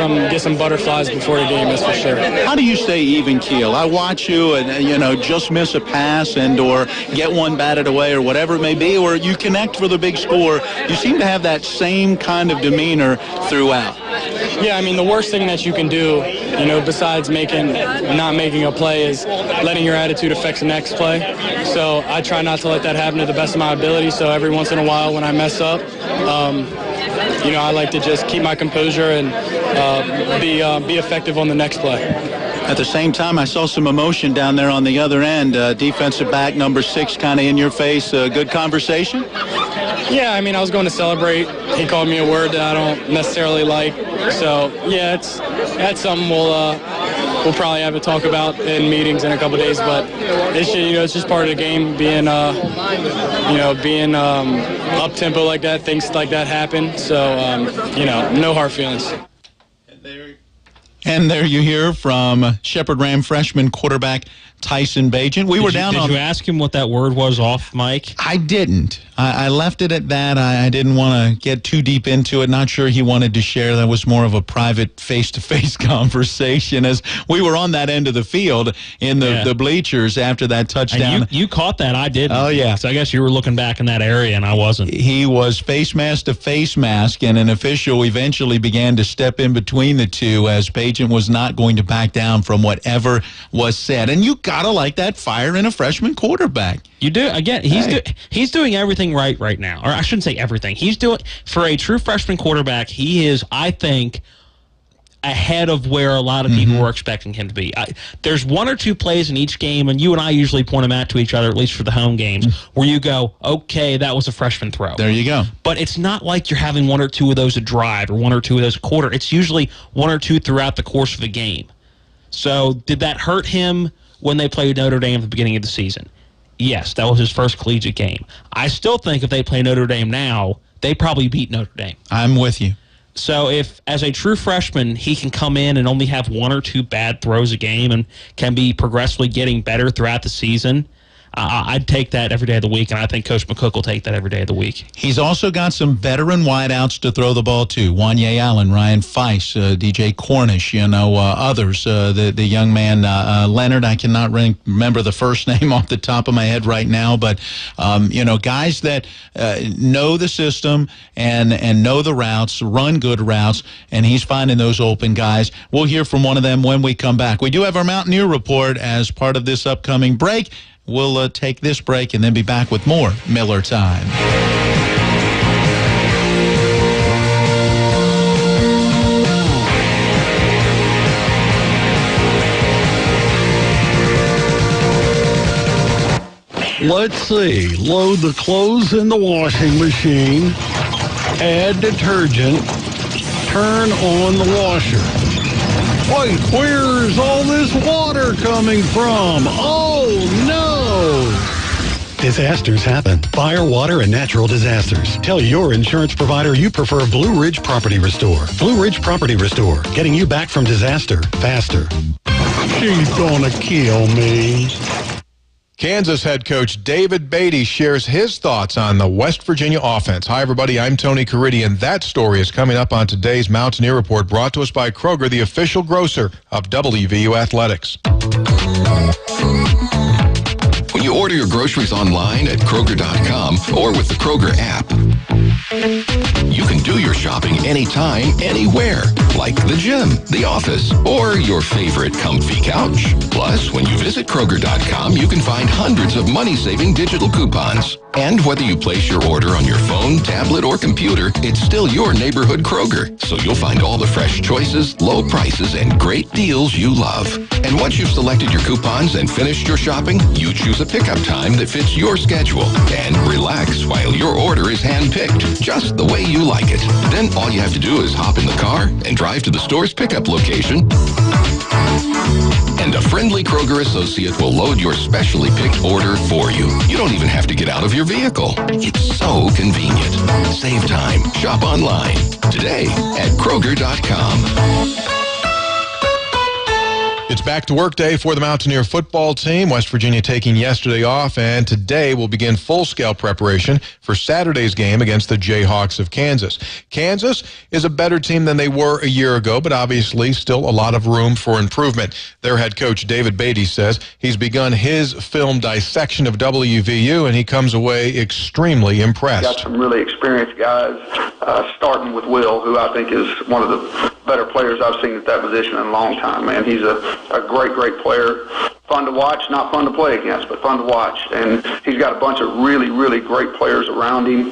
some butterflies before the game, that's for sure. How do you stay even keel? I watch you and just miss a pass or get one batted away or whatever it may be, or you connect for the big score. You seem to have that same kind of demeanor throughout. Yeah, I mean, the worst thing that you can do, besides not making a play is letting your attitude affect the next play. So I try not to let that happen to the best of my ability. So every once in a while when I mess up, I like to just keep my composure and be effective on the next play. At the same time, I saw some emotion down there on the other end. Defensive back number 6 kind of in your face. Good conversation? Yeah, I mean, I was going to celebrate. He called me a word that I don't necessarily like. So, yeah, that's something we'll probably have a talk about in meetings in a couple of days. But it's just part of the game. Being up tempo like that, things like that happen. So no hard feelings. And there you hear from Shepherd Ram freshman quarterback Tyson Bagent. Did you ask him what that word was off mic? I didn't. I left it at that. I didn't want to get too deep into it. Not sure he wanted to share. That was more of a private face-to-face conversation as we were on that end of the field in the bleachers after that touchdown. And you caught that. I didn't. Oh, yeah. So I guess you were looking back in that area, and I wasn't. He was face mask to face mask, and an official eventually began to step in between the two as Bagent was not going to back down from whatever was said. And you got to like that fire in a freshman quarterback. You do. Again, he's doing everything right now. Or I shouldn't say everything. He's doing, for a true freshman quarterback, he is, I think, ahead of where a lot of people were expecting him to be. There's one or two plays in each game, and you and I usually point them out to each other, at least for the home games, where you go, okay, that was a freshman throw. There you go. But it's not like you're having one or two of those a drive or one or two of those a quarter. It's usually one or two throughout the course of the game. So did that hurt him when they played Notre Dame at the beginning of the season? Yes, that was his first collegiate game. I still think if they play Notre Dame now, they probably beat Notre Dame. I'm with you. So if, as a true freshman, he can come in and only have one or two bad throws a game and can be progressively getting better throughout the season, I'd take that every day of the week, and I think Coach McCook will take that every day of the week. He's also got some veteran wideouts to throw the ball to. Wanye Allen, Ryan Feiss, DJ Cornish, others. The young man, Leonard, I cannot remember the first name off the top of my head right now, but, guys that know the system and know the routes, run good routes, and he's finding those open guys. We'll hear from one of them when we come back. We do have our Mountaineer Report as part of this upcoming break. We'll take this break and then be back with more Miller Time. Let's see. Load the clothes in the washing machine. Add detergent. Turn on the washer. Wait, where's all this water coming from? Oh, no! Disasters happen. Fire, water, and natural disasters. Tell your insurance provider you prefer Blue Ridge Property Restore. Blue Ridge Property Restore, getting you back from disaster faster. She's gonna kill me. Kansas head coach David Beatty shares his thoughts on the West Virginia offense. Hi, everybody. I'm Tony Caridi, and that story is coming up on today's Mountaineer Report, brought to us by Kroger, the official grocer of WVU Athletics. When you order your groceries online at Kroger.com or with the Kroger app, you can do your shopping anytime, anywhere, like the gym, the office, or your favorite comfy couch. Plus, when you visit Kroger.com, you can find hundreds of money-saving digital coupons. And whether you place your order on your phone, tablet, or computer, it's still your neighborhood Kroger. So you'll find all the fresh choices, low prices, and great deals you love. And once you've selected your coupons and finished your shopping, you choose a pickup time that fits your schedule. And relax while your order is hand-picked, just the way you like it. Then all you have to do is hop in the car and drive to the store's pickup location. And a friendly Kroger associate will load your specially picked order for you. You don't even have to get out of your vehicle. It's so convenient. Save time. Shop online today at Kroger.com. It's back to work day for the Mountaineer football team. West Virginia taking yesterday off, and today will begin full-scale preparation for Saturday's game against the Jayhawks of Kansas. Kansas is a better team than they were a year ago, but obviously still a lot of room for improvement. Their head coach, David Beatty, says he's begun his film dissection of WVU, and he comes away extremely impressed. Got some really experienced guys, starting with Will, who I think is one of the better players I've seen at that position in a long time, man. He's a great, great player. Fun to watch, not fun to play against, but fun to watch. And he's got a bunch of really, really great players around him.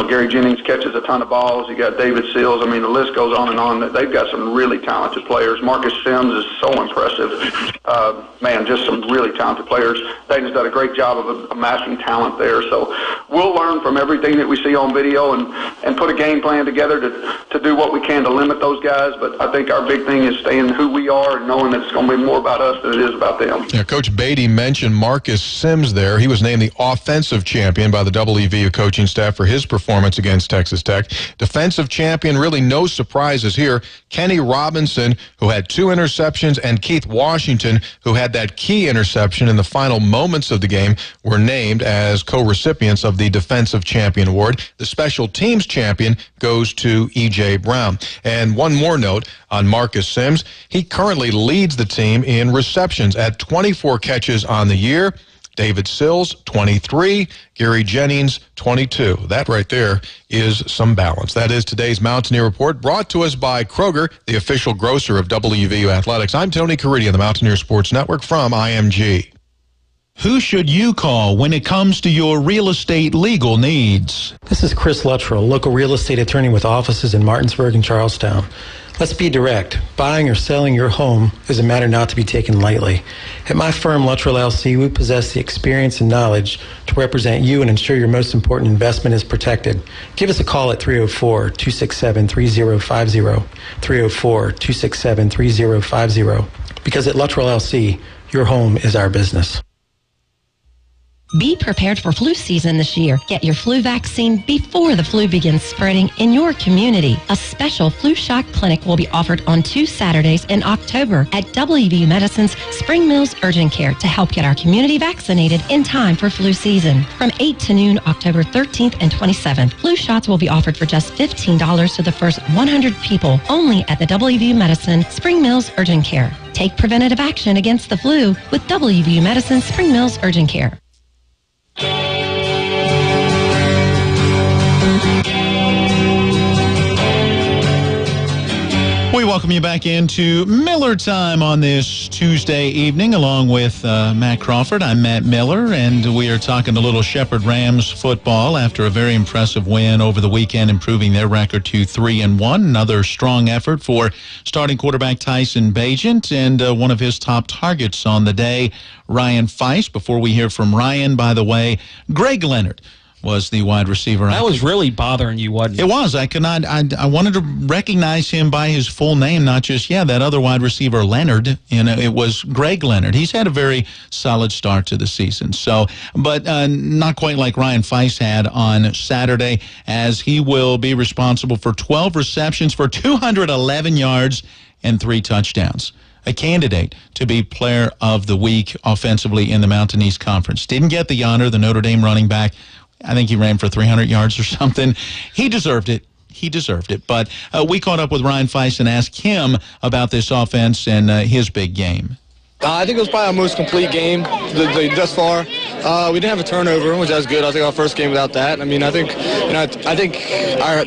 Gary Jennings catches a ton of balls. You got David Seals. I mean, the list goes on and on. They've got some really talented players. Marcus Sims is so impressive. Just some really talented players. Dayton's done a great job of amassing talent there. So we'll learn from everything that we see on video and put a game plan together to do what we can to limit those guys. But I think our big thing is staying who we are and knowing that it's going to be more about us than it is about them. Yeah, Coach Beatty mentioned Marcus Sims there. He was named the offensive champion by the WVU coaching staff for his performance against Texas Tech. Defensive champion, really no surprises here. Kenny Robinson, who had 2 interceptions, and Keith Washington, who had that key interception in the final moments of the game, were named as co-recipients of the Defensive Champion Award. The Special Teams Champion goes to E.J. Brown. And one more note on Marcus Sims. He currently leads the team in receptions at 24 catches on the year. David Sills, 23. Gary Jennings, 22. That right there is some balance. That is today's Mountaineer Report, brought to us by Kroger, the official grocer of WVU Athletics. I'm Tony Caridi on the Mountaineer Sports Network from IMG. Who should you call when it comes to your real estate legal needs? This is Chris Luttrell, local real estate attorney with offices in Martinsburg and Charlestown. Let's be direct. Buying or selling your home is a matter not to be taken lightly. At my firm, Luttrell LC, we possess the experience and knowledge to represent you and ensure your most important investment is protected. Give us a call at 304-267-3050, 304-267-3050, because at Luttrell LC, your home is our business. Be prepared for flu season this year. Get your flu vaccine before the flu begins spreading in your community. A special flu shot clinic will be offered on 2 Saturdays in October at WVU Medicine's Spring Mills Urgent Care to help get our community vaccinated in time for flu season. From 8 to noon, October 13th and 27th, flu shots will be offered for just $15 to the first 100 people only at the WVU Medicine Spring Mills Urgent Care. Take preventative action against the flu with WVU Medicine Spring Mills Urgent Care. We welcome welcome you back into Miller Time on this Tuesday evening, along with Matt Crawford. I'm Matt Miller, and we are talking a little Shepherd Rams football after a very impressive win over the weekend, improving their record to 3-1. Another strong effort for starting quarterback Tyson Bagent, and one of his top targets on the day, Ryan Feist. Before we hear from Ryan, by the way, Greg Leonard was the wide receiver. That was really bothering you, wasn't it? It was. I could not. I wanted to recognize him by his full name, not just that other wide receiver Leonard. It was Greg Leonard. He's had a very solid start to the season. So, but not quite like Ryan Feist had on Saturday, as he will be responsible for 12 receptions for 211 yards and 3 touchdowns. A candidate to be Player of the Week offensively in the Mountain East Conference. Didn't get the honor. The Notre Dame running back, I think he ran for 300 yards or something. He deserved it. But we caught up with Ryan Feist and asked him about this offense and his big game. I think it was probably our most complete game thus far. We didn't have a turnover, which was good. I think our first game without that. I mean, I think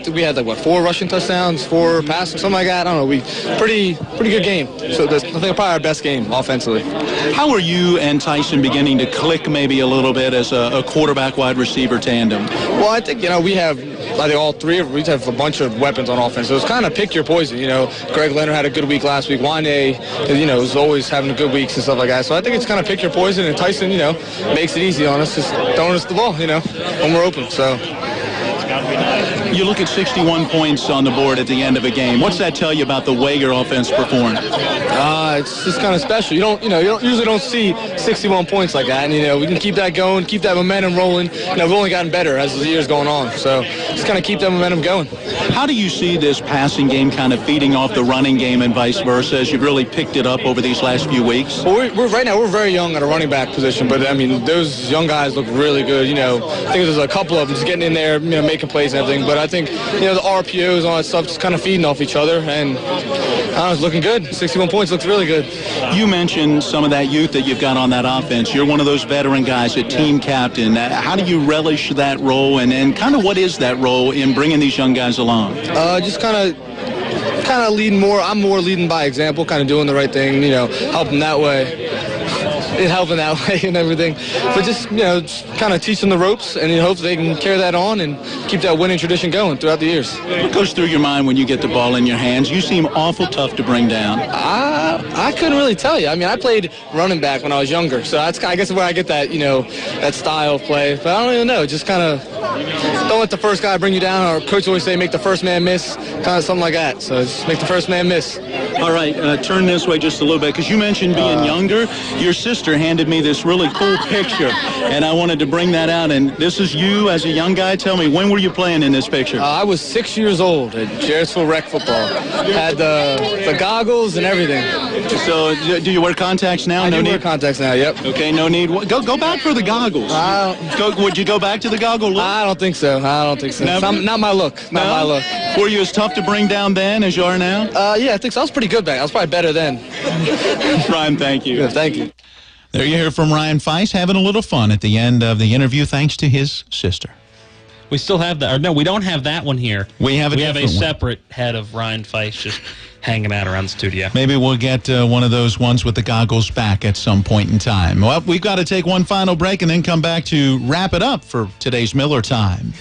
we had 4 rushing touchdowns, 4 passing, something like that. I don't know. Pretty good game. So I think probably our best game offensively. How are you and Tyson beginning to click maybe a little bit as a quarterback wide receiver tandem? Well, I think we have. I think all 3 of we have a bunch of weapons on offense. So it's kind of pick your poison. Greg Leonard had a good week last week. Wrnr, is always having a good week and stuff like that. So I think it's kind of pick your poison, and Tyson, makes it easy on us, just throwing us the ball, when we're open. So you look at 61 points on the board at the end of a game. What's that tell you about the way your offense performed? It's just kind of special. You usually don't see 61 points like that, and we can keep that going, keep that momentum rolling. We've only gotten better as the year's going on, so just kind of keep that momentum going. How do you see this passing game kind of feeding off the running game and vice versa as you've really picked it up over these last few weeks? Well, right now we're very young at a running back position, but I mean those young guys look really good. I think there's a couple of them just getting in there, making plays and everything. But I think the RPOs and all that stuff just kind of feeding off each other, and it's looking good. 61 points looks really good. You mentioned some of that youth that you've got on that offense. You're one of those veteran guys, a team captain. How do you relish that role, and kind of what is that role in bringing these young guys along? Just kind of leading more. I'm more leading by example, kind of doing the right thing, helping that way. Helping that way and everything, but just kind of teach them the ropes, and hope they can carry that on and keep that winning tradition going throughout the years. What goes through your mind when you get the ball in your hands? You seem awful tough to bring down. I couldn't really tell you. I mean, I played running back when I was younger, so that's I guess where I get that that style of play. But I don't even know. Just kind of don't let the first guy bring you down. Our coach always say make the first man miss, kind of something like that. So just make the first man miss. All right, turn this way just a little bit, because you mentioned being younger. Your sister handed me this really cool picture, and I wanted to bring that out. And this is you as a young guy. Tell me, when were you playing in this picture? I was 6 years old at Jarrettsville Rec football. Had the goggles and everything. So, do you wear contacts now? I do wear contacts now, yep. Okay, no need. Go back for the goggles. Would you go back to the goggle look? I don't think so. Not my look. Not my look. Were you as tough to bring down then as you are now? Yeah, I think so. I was pretty good back. I was probably better then. Ryan, thank you. Yeah, thank you. There you hear from Ryan Feist having a little fun at the end of the interview, thanks to his sister. We still have that. Or no, we don't have that one here. We have a separate head of Ryan Feist just hanging out around the studio. Maybe we'll get one of those ones with the goggles back at some point in time. Well, we've got to take one final break and then come back to wrap it up for today's Miller Time.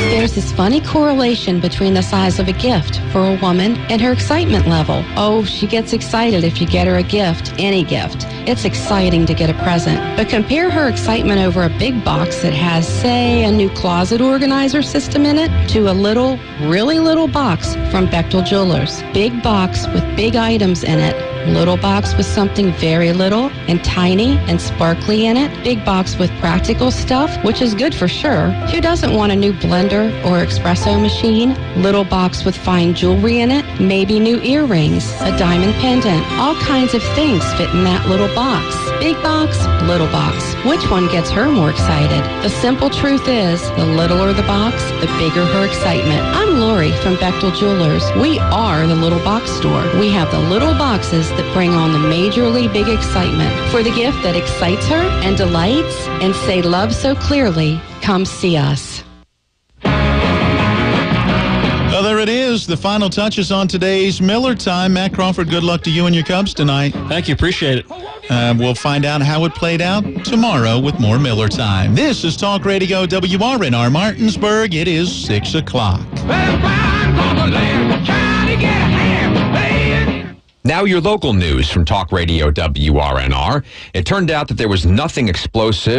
There's this funny correlation between the size of a gift for a woman and her excitement level. Oh, she gets excited if you get her a gift, any gift. It's exciting to get a present. But compare her excitement over a big box that has, say, a new closet organizer system in it to a little, really little box from Bechtel Jewelers. Big box with big items in it. Little box with something very little and tiny and sparkly in it. Big box with practical stuff, which is good for sure. Who doesn't want a new blender or espresso machine? Little box with fine jewelry in it. Maybe new earrings, a diamond pendant. All kinds of things fit in that little box. Big box, little box. Which one gets her more excited? The simple truth is, the littler the box, the bigger her excitement. I'm Lori from Bechtel Jewelers. We are the Little Box Store. We have the little boxes that bring on the majorly big excitement. For the gift that excites her and delights and say love so clearly, come see us. there it is. The final touches on today's Miller Time. Matt Crawford, good luck to you and your Cubs tonight. Thank you. Appreciate it. We'll find out how it played out tomorrow with more Miller Time. This is Talk Radio WRNR Martinsburg. It is 6 o'clock. Now your local news from Talk Radio WRNR. It turned out that there was nothing explosive